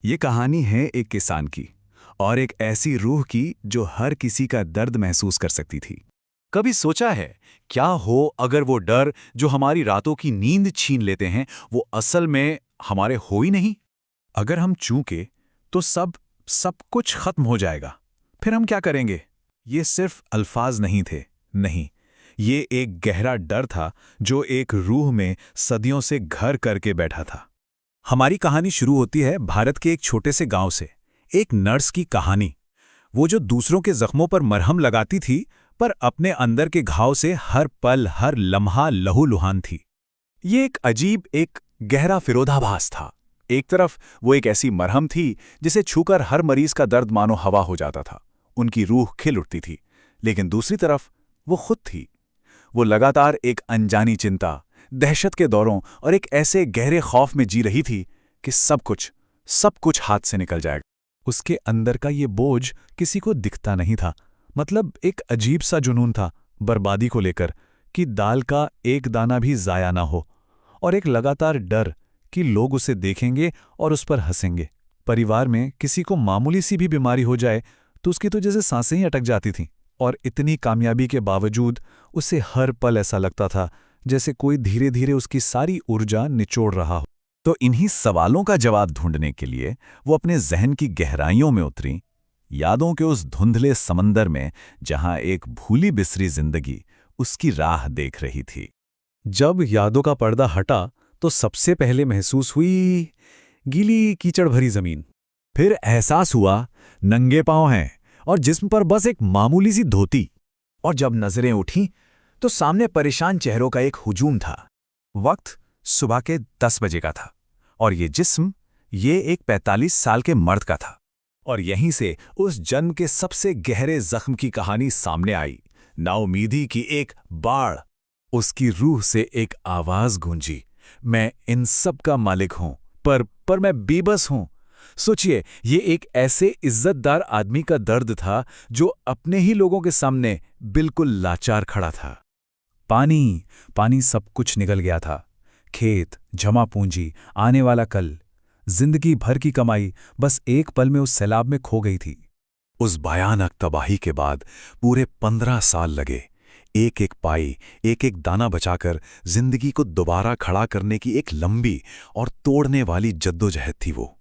ये कहानी है एक किसान की और एक ऐसी रूह की जो हर किसी का दर्द महसूस कर सकती थी। कभी सोचा है क्या हो अगर वो डर जो हमारी रातों की नींद छीन लेते हैं वो असल में हमारे हो ही नहीं। अगर हम चूके तो सब सब कुछ खत्म हो जाएगा। फिर हम क्या करेंगे? ये सिर्फ अल्फाज नहीं थे, नहीं, ये एक गहरा डर था जो एक रूह में सदियों से घर करके बैठा था। हमारी कहानी शुरू होती है भारत के एक छोटे से गांव से, एक नर्स की कहानी। वो जो दूसरों के जख्मों पर मरहम लगाती थी, पर अपने अंदर के घाव से हर पल हर लम्हा लहूलुहान थी। ये एक अजीब, एक गहरा विरोधाभास था। एक तरफ वो एक ऐसी मरहम थी जिसे छूकर हर मरीज का दर्द मानो हवा हो जाता था, उनकी रूह खिल उठती थी। लेकिन दूसरी तरफ वो खुद थी। वो लगातार एक अनजानी चिंता, दहशत के दौरों और एक ऐसे गहरे खौफ में जी रही थी कि सब कुछ हाथ से निकल जाएगा। उसके अंदर का ये बोझ किसी को दिखता नहीं था। मतलब एक अजीब सा जुनून था बर्बादी को लेकर, कि दाल का एक दाना भी जाया ना हो, और एक लगातार डर कि लोग उसे देखेंगे और उस पर हंसेंगे। परिवार में किसी को मामूली सी भी बीमारी हो जाए तो उसकी तो जैसे सांसें ही अटक जाती थीं। और इतनी कामयाबी के बावजूद उसे हर पल ऐसा लगता था जैसे कोई धीरे धीरे उसकी सारी ऊर्जा निचोड़ रहा हो। तो इन्हीं सवालों का जवाब ढूंढने के लिए वो अपने जहन की गहराइयों में उतरी, यादों के उस धुंधले समंदर में जहां एक भूली बिसरी जिंदगी उसकी राह देख रही थी। जब यादों का पर्दा हटा तो सबसे पहले महसूस हुई गीली कीचड़ भरी जमीन। फिर एहसास हुआ नंगे पांव हैं और जिस्म पर बस एक मामूली सी धोती। और जब नजरें उठीं तो सामने परेशान चेहरों का एक हुजूम था। वक्त सुबह के 10 बजे का था और ये जिस्म, ये एक 45 साल के मर्द का था। और यहीं से उस जन्म के सबसे गहरे जख्म की कहानी सामने आई। नाउमीदी की एक बाढ़। उसकी रूह से एक आवाज गूंजी, मैं इन सब का मालिक हूं, पर मैं बेबस हूं। सोचिए, ये एक ऐसे इज्जतदार आदमी का दर्द था जो अपने ही लोगों के सामने बिल्कुल लाचार खड़ा था। पानी, पानी सब कुछ निकल गया था। खेत, जमा पूंजी, आने वाला कल, जिंदगी भर की कमाई बस एक पल में उस सैलाब में खो गई थी। उस भयानक तबाही के बाद पूरे 15 साल लगे। एक एक पाई, एक एक दाना बचाकर जिंदगी को दोबारा खड़ा करने की एक लंबी और तोड़ने वाली जद्दोजहद थी वो।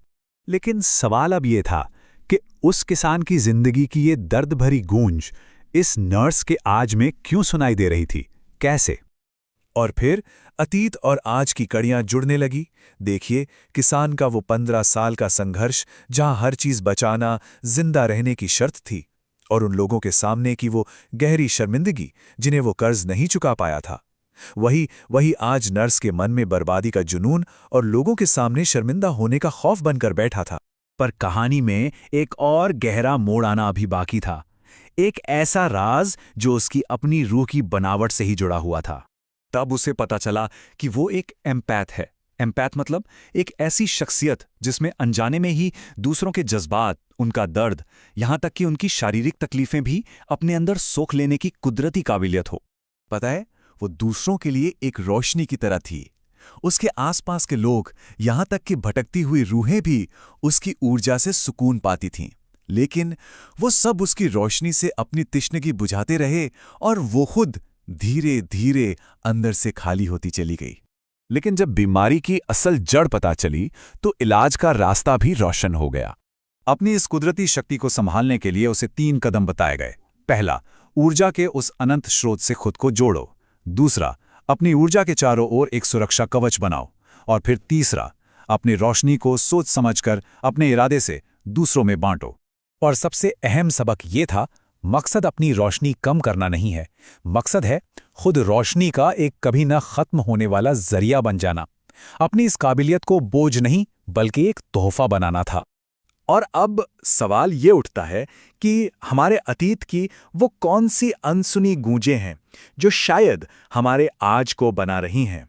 लेकिन सवाल अब ये था कि उस किसान की जिंदगी की ये दर्द भरी गूंज इस नर्स के आज में क्यों सुनाई दे रही थी, कैसे? और फिर अतीत और आज की कड़ियां जुड़ने लगी। देखिए, किसान का वो 15 साल का संघर्ष जहां हर चीज बचाना, जिंदा रहने की शर्त थी, और उन लोगों के सामने की वो गहरी शर्मिंदगी जिन्हें वो कर्ज नहीं चुका पाया था। वही वही आज नर्स के मन में बर्बादी का जुनून और लोगों के सामने शर्मिंदा होने का खौफ बनकर बैठा था। पर कहानी में एक और गहरा मोड़ आना अभी बाकी था। एक ऐसा राज जो उसकी अपनी रूह की बनावट से ही जुड़ा हुआ था। तब उसे पता चला कि वो एक एम्पैथ है। एम्पैथ मतलब एक ऐसी शख्सियत जिसमें अनजाने में ही दूसरों के जज्बात, उनका दर्द, यहां तक कि उनकी शारीरिक तकलीफें भी अपने अंदर सोख लेने की कुदरती काबिलियत हो। पता है, वो दूसरों के लिए एक रोशनी की तरह थी। उसके आसपास के लोग, यहां तक कि भटकती हुई रूहें भी उसकी ऊर्जा से सुकून पाती थीं। लेकिन वो सब उसकी रोशनी से अपनी तिश्नगी बुझाते रहे और वो खुद धीरे धीरे अंदर से खाली होती चली गई। लेकिन जब बीमारी की असल जड़ पता चली तो इलाज का रास्ता भी रोशन हो गया। अपनी इस कुदरती शक्ति को संभालने के लिए उसे 3 कदम बताए गए। पहला, ऊर्जा के उस अनंत स्रोत से खुद को जोड़ो। दूसरा, अपनी ऊर्जा के चारों ओर एक सुरक्षा कवच बनाओ। और फिर तीसरा, अपनी रोशनी को सोच समझकर अपने इरादे से दूसरों में बांटो। और सबसे अहम सबक ये था, मकसद अपनी रोशनी कम करना नहीं है, मकसद है खुद रोशनी का एक कभी न खत्म होने वाला जरिया बन जाना। अपनी इस काबिलियत को बोझ नहीं बल्कि एक तोहफा बनाना था। और अब सवाल ये उठता है कि हमारे अतीत की वो कौन सी अनसुनी गूंजें हैं जो शायद हमारे आज को बना रही हैं।